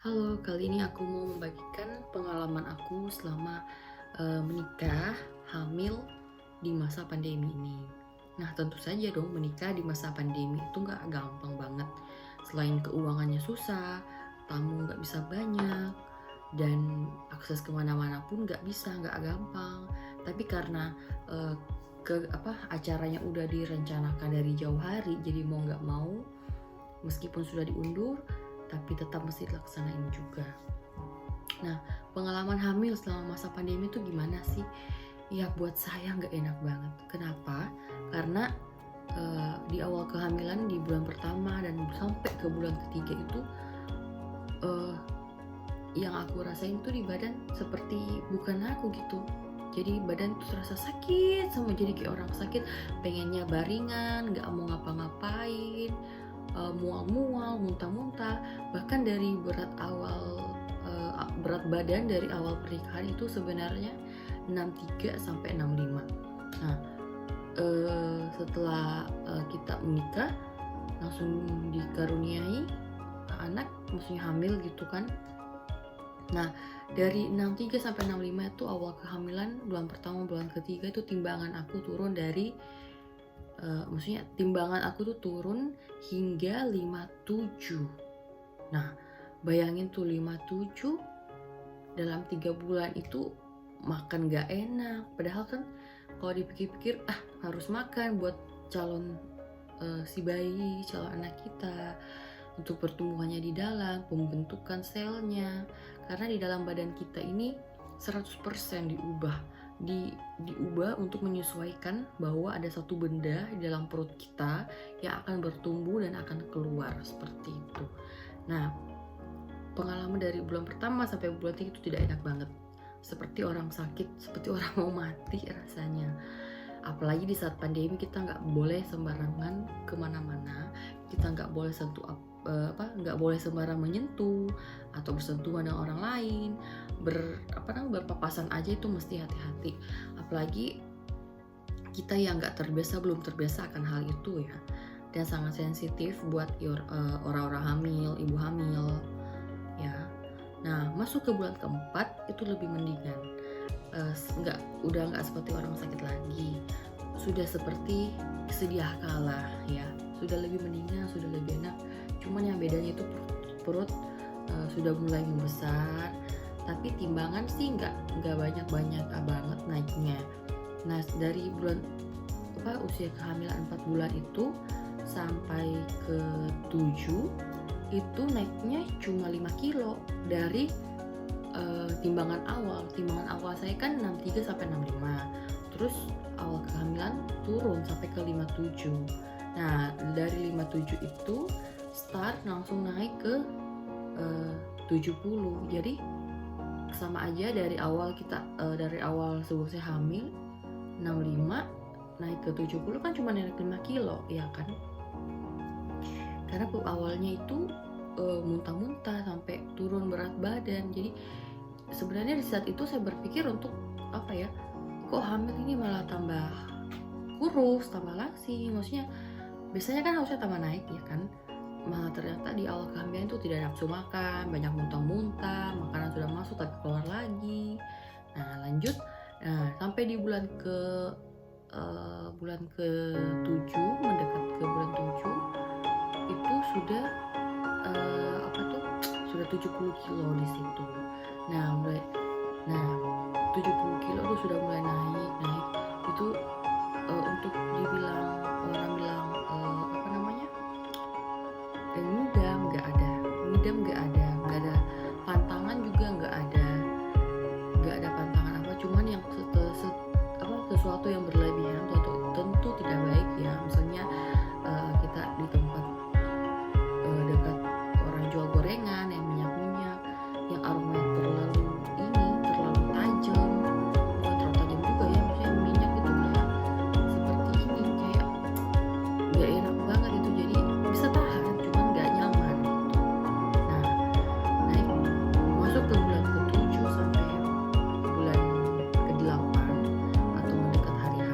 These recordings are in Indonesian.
Halo, kali ini aku mau membagikan pengalaman aku selama menikah, hamil di masa pandemi ini. Nah, tentu saja dong menikah di masa pandemi itu nggak gampang banget. Selain keuangannya susah, tamu nggak bisa banyak, dan akses kemana-mana pun nggak bisa, nggak gampang. Tapi karena eh, acaranya udah direncanakan dari jauh hari, jadi mau nggak mau, meskipun sudah diundur, tapi tetap mesti dilaksanain juga. Nah, pengalaman hamil selama masa pandemi itu gimana sih? Ya buat saya nggak enak banget. Kenapa? Karena di awal kehamilan di bulan pertama dan sampai ke bulan ketiga itu uh, yang aku rasain tuh di badan seperti bukan aku gitu. Jadi badan tuh terasa sakit, sama jadi kayak orang sakit, pengennya baringan, nggak mau ngapa-ngapain, mual-mual, muntah-muntah. Bahkan dari berat badan dari awal pernikahan itu sebenarnya 63 sampai 65. Nah, setelah kita menikah langsung dikaruniai anak, maksudnya hamil gitu kan. Nah, dari 63 sampai 65 itu awal kehamilan, bulan pertama, bulan ketiga itu timbangan aku turun dari maksudnya timbangan aku tuh turun hingga 57. Nah, bayangin tuh 57 dalam 3 bulan itu makan gak enak. Padahal kan kalau dipikir-pikir harus makan buat calon si bayi, calon anak kita, untuk pertumbuhannya di dalam, pembentukan selnya. Karena di dalam badan kita ini 100% diubah untuk menyesuaikan bahwa ada satu benda di dalam perut kita yang akan bertumbuh dan akan keluar seperti itu. Nah, pengalaman dari bulan pertama sampai bulan 3 itu tidak enak banget. Seperti orang sakit, seperti orang mau mati rasanya. Apalagi di saat pandemi kita nggak boleh sembarangan kemana-mana, kita nggak boleh nggak boleh sembarang menyentuh atau bersentuhan dengan orang lain, berpapasan aja itu mesti hati-hati. Apalagi kita yang nggak terbiasa, belum terbiasa akan hal itu ya, dan sangat sensitif buat orang-orang hamil, ibu hamil ya. Nah, masuk ke bulan keempat itu lebih mendingan, udah nggak seperti orang sakit lagi, sudah seperti sedia kala ya, sudah lebih mendingan, sudah lebih enak. Cuman yang bedanya itu perut sudah mulai membesar, tapi timbangan sih nggak banyak banget naiknya. Nah, dari usia kehamilan 4 bulan itu sampai ke 7 itu naiknya cuma 5 kilo dari timbangan awal saya kan 63 sampai 65, terus awal kehamilan turun sampai ke 57. Nah, dari 57 itu start langsung naik ke 70. Jadi sama aja dari awal sebelum saya hamil 65 naik ke 70 kan cuma naik 5 kilo ya kan. Karena awalnya itu muntah-muntah sampai turun berat badan. Jadi sebenarnya di saat itu saya berpikir untuk kok hamil ini malah tambah kurus, tambah langsing. Maksudnya biasanya kan harusnya tambah naik ya kan. Malah ternyata di awal kehamilan itu tidak nafsu makan, banyak muntah-muntah, makanan sudah masuk tapi keluar lagi. Nah, lanjut, sampai di bulan ke 7, mendekat ke bulan 7 itu sudah sudah 70 kilo di situ. Nah 70 kilo itu sudah mulai naik. Itu untuk dibilang, orang bilang ngidam nggak ada pantangan juga nggak ada pantangan cuman yang sesuatu yang berlebihan tentu tidak baik ya. Misalnya kita di tempat dekat orang jual gorengan yang minyak yang aromanya terlalu tajam, bukan terlalu tajam juga ya, maksudnya minyak itu kayak seperti ini, kayak nggak enak banget itu, jadi bisa tahan cuman nggak nyaman gitu. Nah, naik masuk ke bulan ke-7 sampai bulan ke-8 atau mendekat hari H.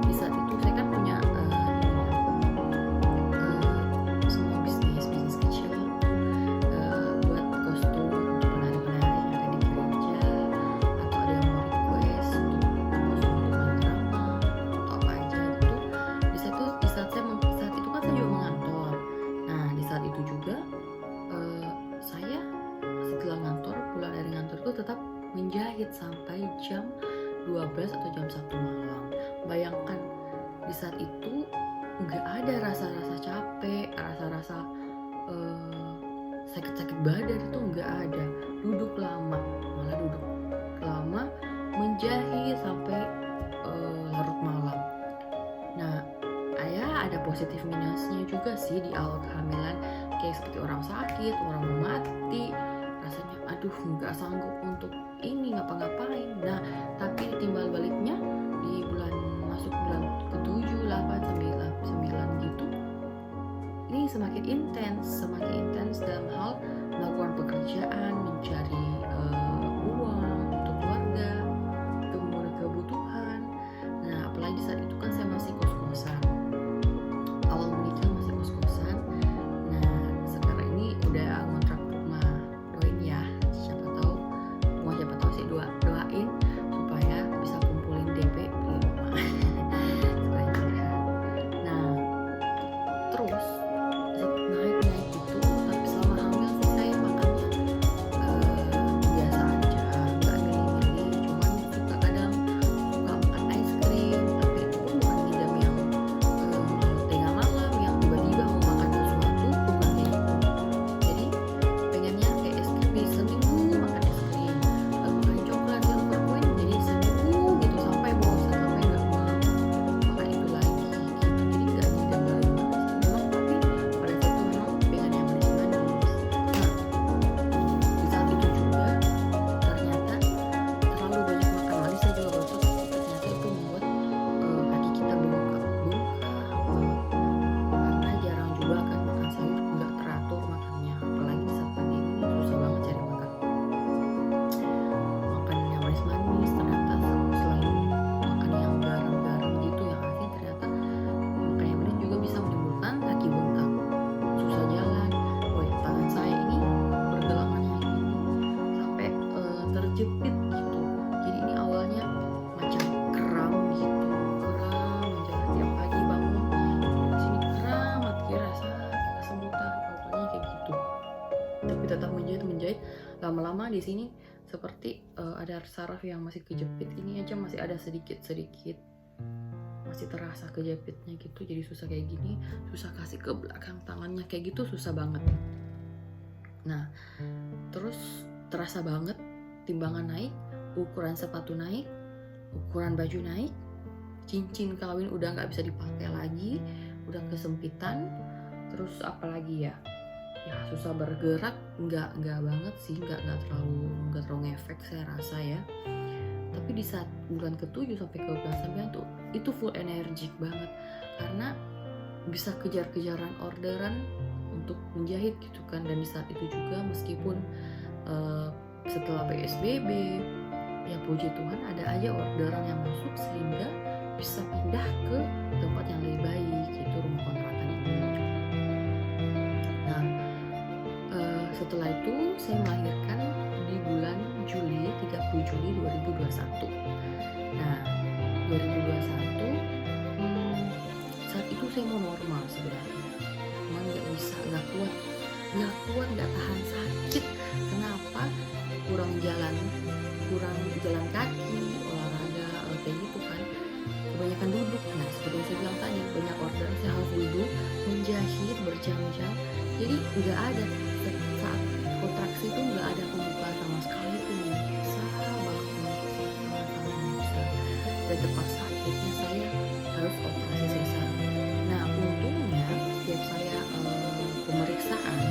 Di saat itu saya kan punya semua bisnis kecil, itu juga saya setelah pulang dari kantor itu tetap menjahit sampai jam 12 atau jam 1 malam. Bayangkan di saat itu nggak ada rasa-rasa capek, rasa-rasa sakit-sakit badan, itu nggak ada. Duduk lama, malah duduk lama menjahit sampai larut malam. Nah, ada positif minusnya juga sih di awal kehamilan, kayak seperti orang sakit, orang mau mati, rasanya aduh nggak sanggup untuk ini ngapa-ngapain. Nah, tapi timbal baliknya di masuk bulan ke-7, 8, 9 gitu, ini semakin intens dalam hal melakukan pekerjaan, mencari uang untuk keluarga, kemudian kebutuhan. Nah, apalagi saat itu kan saya masih kos-kosan. Awal menikah masih kos-kosan. Nah, sekarang ini udah ngontrak rumah. Doain ya, siapa tahu sih doain supaya bisa kumpulin DP di rumah. Nah, terus naik itu, tapi selama hamil sih saya makannya biasa aja, nggak milih-milih. Cuman kadang suka makan es krim, tapi itu pun bukan ngidam yang tengah malam yang tiba-tiba mau makan sesuatu, bukan kayak gitu. Jadi pengennya kayak es krim di seminggu makan es krim, makan coklat silver queen jadi seminggu gitu, sampai bosan, sampai nggak mau makan itu lagi gitu. Jadi nggak ngidam banget sih memang, tapi pada saat itu memang pengen yang manis-manis. Nah, di saat itu juga ternyata terlalu banyak makan manis saya juga baru tahu, ternyata itu membuat kaki kita bengkak karena jarang juga kan makan sayur, nggak teratur makannya. Apalagi di saat pandemi ini susah banget cari makan yang manis-manis. Ternyata selain makan yang garam-garam gitu, yang asin, ternyata makan yang manis juga bisa menimbulkan kaki bengkak, susah jalan. Tangan saya ini pergelangannya ini sampai terjepit gitu. Jadi ini awalnya macam kram gitu, menjaga tiap pagi bangun sini kram, mati rasa kesemutan, awalnya kayak gitu. Tapi tetap menjahit, lama-lama di sini seperti ada saraf yang masih kejepit, ini aja masih ada sedikit masih terasa kejepitnya gitu. Jadi susah kayak gini, susah kasih ke belakang tangannya kayak gitu, susah banget. Nah, terus terasa banget timbangan naik, ukuran sepatu naik, ukuran baju naik, cincin kawin udah nggak bisa dipakai lagi, udah kesempitan. Terus apalagi ya susah bergerak, nggak banget sih, nggak terlalu ngefek saya rasa ya. Tapi di saat bulan ke-7 sampai ke bulan 9 tuh itu full energik banget, karena bisa kejar-kejaran orderan untuk menjahit gitu kan. Dan di saat itu juga meskipun setelah PSBB ya puji Tuhan ada aja orderan yang masuk sehingga bisa pindah ke tempat yang lebih baik, yaitu rumah kontrakan ini. Nah, setelah itu saya melahirkan di bulan Juli, 30 Juli 2021. Nah, 2021 saat itu saya mau normal sebenarnya, cuman nggak bisa, nggak kuat, nggak tahan sakit. Kenapa? kurang jalan kaki, olahraga kayak gitu kan, kebanyakan duduk. Nah, seperti yang saya bilang tadi, banyak order saya harus duduk menjahit berjam-jam, jadi nggak ada saat kontraksi itu nggak ada pembukaan sama sekali, itu bisa banget, dan terpaksa akhirnya saya harus operasi sesar. Nah, untungnya setiap saya pemeriksaan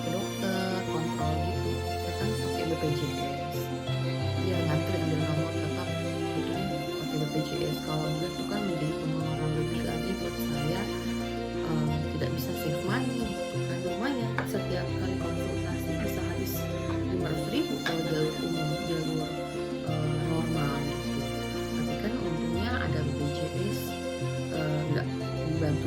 ke dokter, kontrol gitu, saya kan pakai BPJS. Ya ngantri ambil nomor, tetap butuhnya pakai BPJS. Kalau enggak tuh kan menjadi pengeluaran lebih lagi buat saya, tidak bisa save money gitu kan. Lumayan setiap kali konsultasi bisa habis 500.000 kalau jalur umum, jalur normal gitu. Tapi kan untungnya ada BPJS, nggak dibantu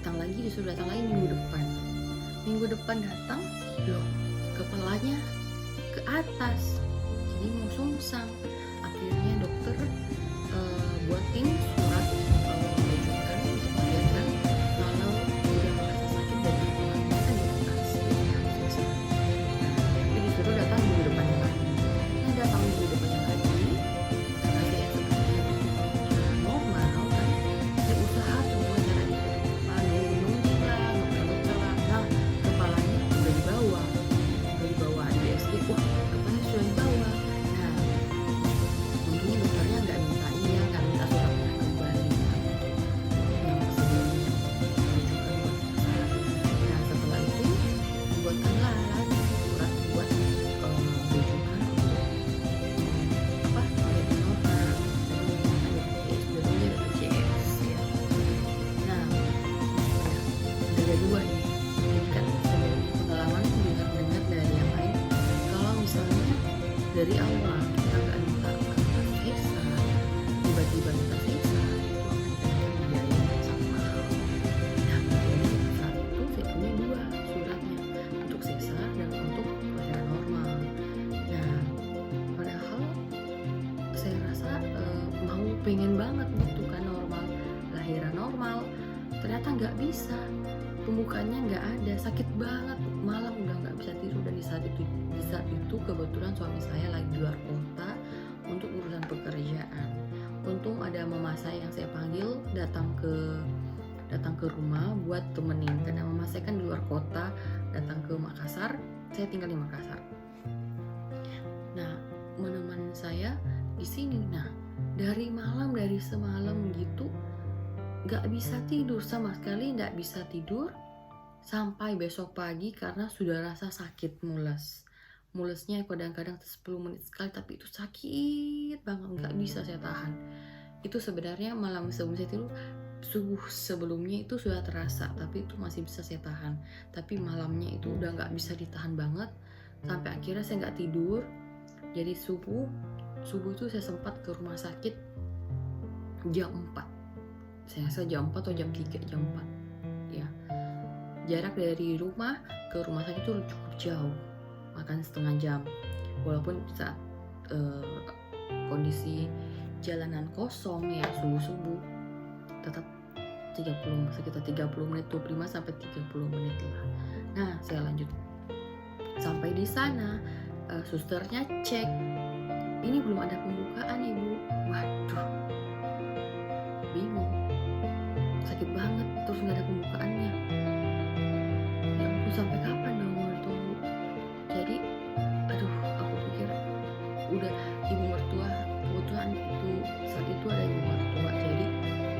disuruh datang lagi minggu depan datang, loh kepalanya ke atas, jadi mau sungsang. Akhirnya dokter buatin surat rujukan untuk melihatkan kalau dia merasa sakit dan kepalanya kan dilepas, tapi disuruh datang minggu depannya lagi. Nah datang minggu depannya lagi, karena saya sebenarnya jalan normal kan, saya usaha semua caranya nunggu lah, ngeper lah. Nah kepalanya udah dibawa di USG, wah kepalanya sudah dibawa. Nah untungnya dokternya nggak minta suratnya kembali yang sebelumnya rujukan buat kesalahan. Nah setelah itu dibuatkanlah lagi surat buat rujukan untuk normal jadinya BPJS ya. Nah ada dua nih, ini kan pengalaman dengar dari yang lain, kalau misalnya dari awal kita nggak minta sesa, tiba-tiba minta sesa, itu akan dikenakan biaya yang sangat mahal. Nah ini saat itu saya punya dua suratnya, untuk sesa dan untuk kelahiran normal. Nah padahal saya rasa pengen banget gitu kan lahiran normal, ternyata nggak bisa, pembukaannya nggak ada, sakit banget, malam udah nggak bisa tidur. Dan di saat itu kebetulan suami saya lagi di luar kota untuk urusan pekerjaan. Untung ada mama saya yang saya panggil datang ke rumah buat temenin, karena mama saya kan di luar kota, datang ke Makassar, saya tinggal di Makassar. Nah menemani saya di sini. Nah dari semalam gitu nggak bisa tidur sama sekali, nggak bisa tidur sampai besok pagi karena sudah rasa sakit mulesnya kadang-kadang 10 menit sekali, tapi itu sakit banget, nggak bisa saya tahan. Itu sebenarnya malam sebelum saya tidur, subuh sebelumnya itu sudah terasa, tapi itu masih bisa saya tahan. Tapi malamnya itu udah nggak bisa ditahan banget, sampai akhirnya saya nggak tidur. Jadi subuh itu saya sempat ke rumah sakit jam 4. Saya rasa jam 4 atau jam 3, jam 4 ya. Jarak dari rumah ke rumah sakit itu cukup jauh, makan setengah jam. Walaupun saat kondisi jalanan kosong ya, subuh tetap sekitar 30 menit, 25 sampai 30 menit lah. Nah saya lanjut sampai di sana, susternya cek, ini belum ada pembukaan ibu. Waduh, bingung, sakit banget, terus nggak ada pembukaannya. Ya ampun, sampai kapan dong mau ditunggu? Jadi aduh, aku pikir udah ibu mertua, kebetulan itu saat itu ada ibu mertua, jadi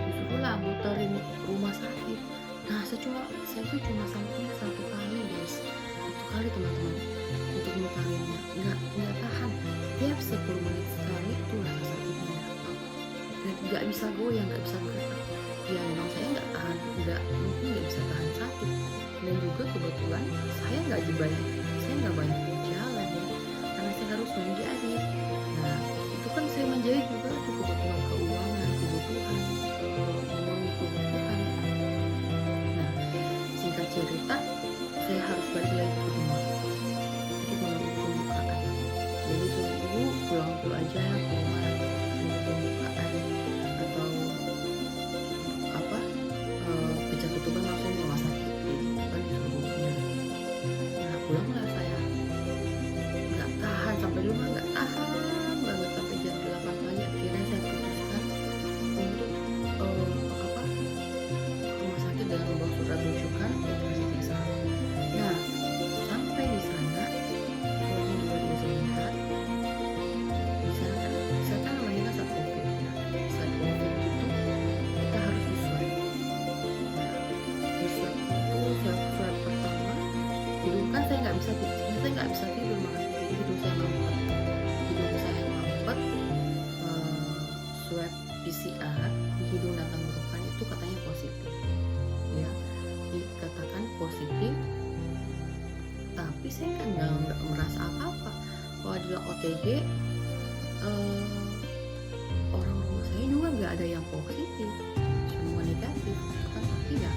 disuruhlah muterin rumah sakit. Nah saya tuh cuma sampai 1 kali guys, 1 kali teman-teman untuk muterinnya, nggak tahan. Tiap 10 menit sekali itu rasa sakitnya datang dan nggak bisa goyang, nggak bisa gerak. Ya memang saya nggak bisa tahan sakit, dan juga kebetulan saya nggak banyak jalan ya, karena saya harus menjahit. Nah itu kan saya menjahit juga untuk kebutuhan keuangan, memenuhi kebutuhan. Nah singkat cerita, saya harus balik lagi ke rumah untuk menunggu pembukaan. Jadi suruh pulang dulu aja ke rumah menunggu pembukaan, atau pecah tutupan langsung ke rumah sakit, jadi kan disuruh. Nah pulanglah saya, nggak tahan sampai rumah, nggak tahan banget sampai jam 8 pagi. Akhirnya saya putuskan untuk rumah sakit dengan membawa surat rujukan operasi sisa. Nah sampai di sana, suami juga bisa lihat di sana kan, saya kan namanya saat COVID ya, saat COVID itu kita harus diswab. Nah diswab itu swab pertama, hidung kan saya nggak bisa tidur, makanya jadi hidung saya mampet. Swab PCR di hidung dan tenggorokan itu katanya positif ya, dikatakan positif, tapi saya kan nggak merasa apa-apa. Kalau adalah OTG, orang rumah saya juga nggak ada yang positif, semua negatif kan, tapi ya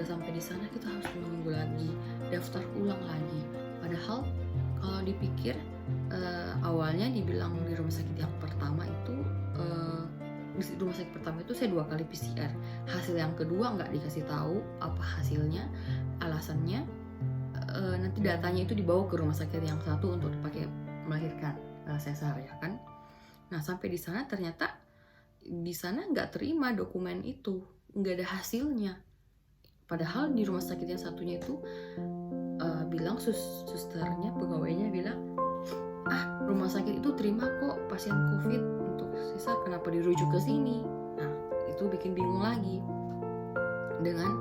udah sampai di sana kita harus menunggu lagi, daftar ulang lagi. Padahal kalau dipikir awalnya dibilang di rumah sakit yang pertama itu di rumah sakit pertama itu saya 2 kali PCR. Hasil yang kedua nggak dikasih tahu apa hasilnya, alasannya nanti datanya itu dibawa ke rumah sakit yang satu untuk dipakai melahirkan sesar ya kan. Nah sampai di sana ternyata di sana nggak terima dokumen itu, nggak ada hasilnya. Padahal di rumah sakit yang satunya itu bilang susternya, pegawainya bilang, rumah sakit itu terima kok pasien COVID untuk sesar, kenapa dirujuk ke sini? Nah itu bikin bingung lagi. Dengan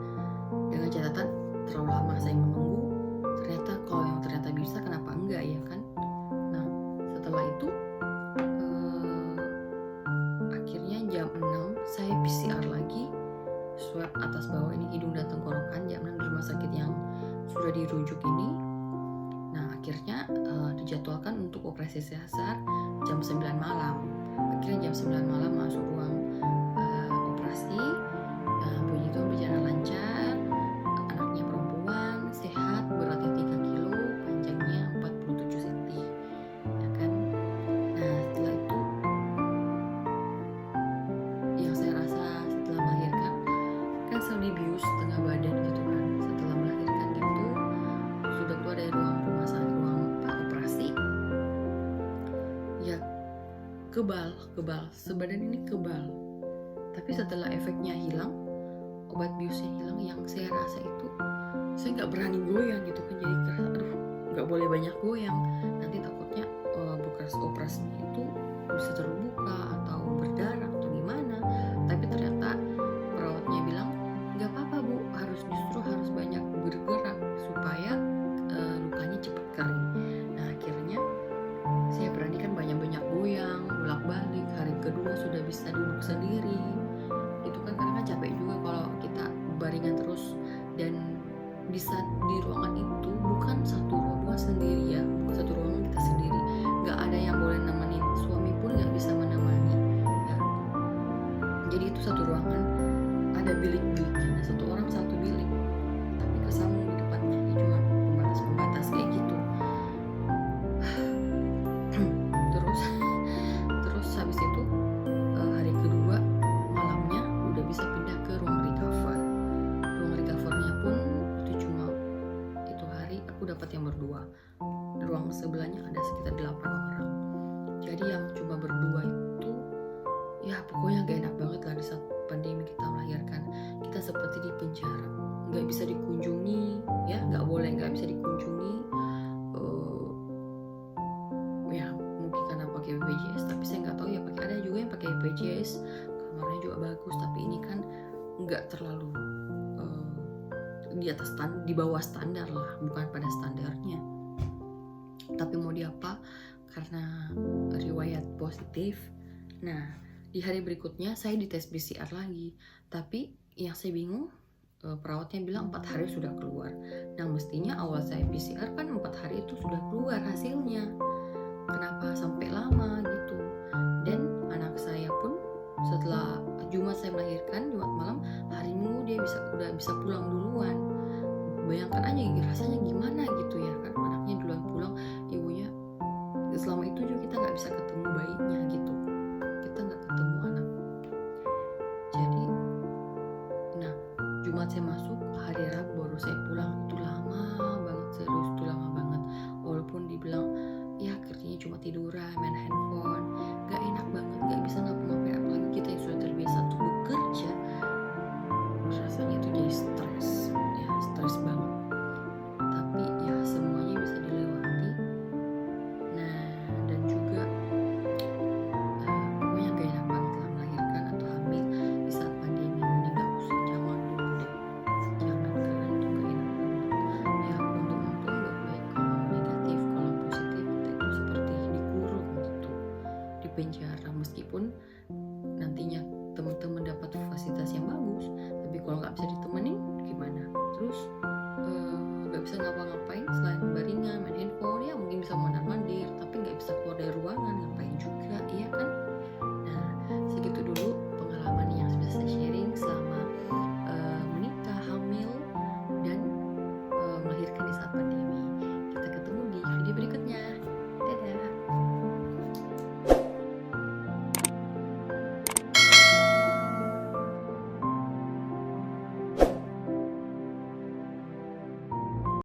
catatan terlalu lama saya menunggu, ternyata kalau yang ternyata bisa kenapa enggak ya kan. Nah setelah itu akhirnya jam 6 saya PCR lagi, swab atas bawah ini hidung dan tenggorokan, jam 6 di rumah sakit yang sudah dirujuk ini. Nah akhirnya dijadwalkan untuk operasi sesar jam 9 malam. Akhirnya jam 9 malam masuk ruang operasi. Puji Tuhan berjalan lancar, anaknya perempuan, sehat, beratnya 3 kilo, panjangnya 47 cm ya kan. Nah setelah itu yang saya rasa setelah melahirkan kan selalu dibius setengah badan gitu kan. Setelah melahirkan gitu sudah keluar dari ruang operasi ya, kebal, sebadan ini kebal. Tapi setelah efeknya hilang, obat biusnya hilang, yang saya rasa itu saya nggak berani goyang gitu kan. Jadi kerasa nggak boleh banyak goyang, nanti takutnya bekas operasinya itu bisa terbuka atau berdarah atau gimana. Tapi ternyata perawatnya bilang nggak apa-apa Bu, justru harus banyak bergerak supaya lukanya cepat kering. Nah akhirnya saya beranikan banyak-banyak goyang, bolak-balik. Hari kedua sudah bisa duduk sendiri. Itu kan karena kan capek juga kalau kita baringan terus, dan di ruangan itu bukan satu ruangan sendiri ya, bukan satu ruangan kita sendiri. Nggak ada yang boleh nemenin, suami pun nggak bisa menemani ya. Jadi itu satu ruangan, ada bilik-biliknya, satu orang satu bilik, tapi kesambung di depannya, ya cuma pembatas kayak gitu. terus habis itu hari kedua malamnya udah bisa pindah ke ruang recover. Ruang recovernya pun itu cuma itu hari aku dapat yang berdua. Di ruang sebelahnya ada sekitar 8 orang. Jadi yang cuma berdua itu ya pokoknya gak enak banget lah. Di saat pandemi kita melahirkan, kita seperti di penjara, nggak bisa dikunjungi ya, nggak bisa dikunjungi. Ya mungkin karena pakai BPJS, tapi saya nggak tahu ya, ada juga yang pakai BPJS kamarnya juga bagus, tapi ini kan nggak terlalu di bawah standar lah, bukan pada standarnya. Tapi mau diapa, karena riwayat positif. Nah di hari berikutnya saya dites PCR lagi, tapi yang saya bingung, perawatnya bilang 4 hari sudah keluar. Nah mestinya awal saya PCR kan 4 hari itu sudah keluar hasilnya, kenapa sampai lama gitu. Dan anak saya pun setelah Jumat saya melahirkan, Jumat malam, hari Minggu dia udah bisa pulang duluan. Bayangkan aja rasanya gimana gitu ya kan, anaknya duluan pulang, ibunya selama itu juga kita nggak bisa ketemu bayinya gitu, kita nggak ketemu anak. Jadi nah Jumat saya masuk, hari Rabu baru saya pulang. Itu lama banget, serius itu lama banget. Walaupun dibilang ya kerjanya cuma tiduran, main handphone, gak enak banget, gak bisa ngapa-ngapain. Apalagi kita yang sudah terbiasa untuk bekerja, rasanya itu jadi stres banget. Tapi ya semuanya bisa dilewati. Nah dan juga pokoknya gak enak banget lah melahirkan atau hamil di saat pandemi ini. Gak usah, jangan dulu deh, jangan, karena itu gak enak banget ya. Untung baik-baik, kalau negatif, kalau positif kita itu seperti dikurung gitu, di penjara.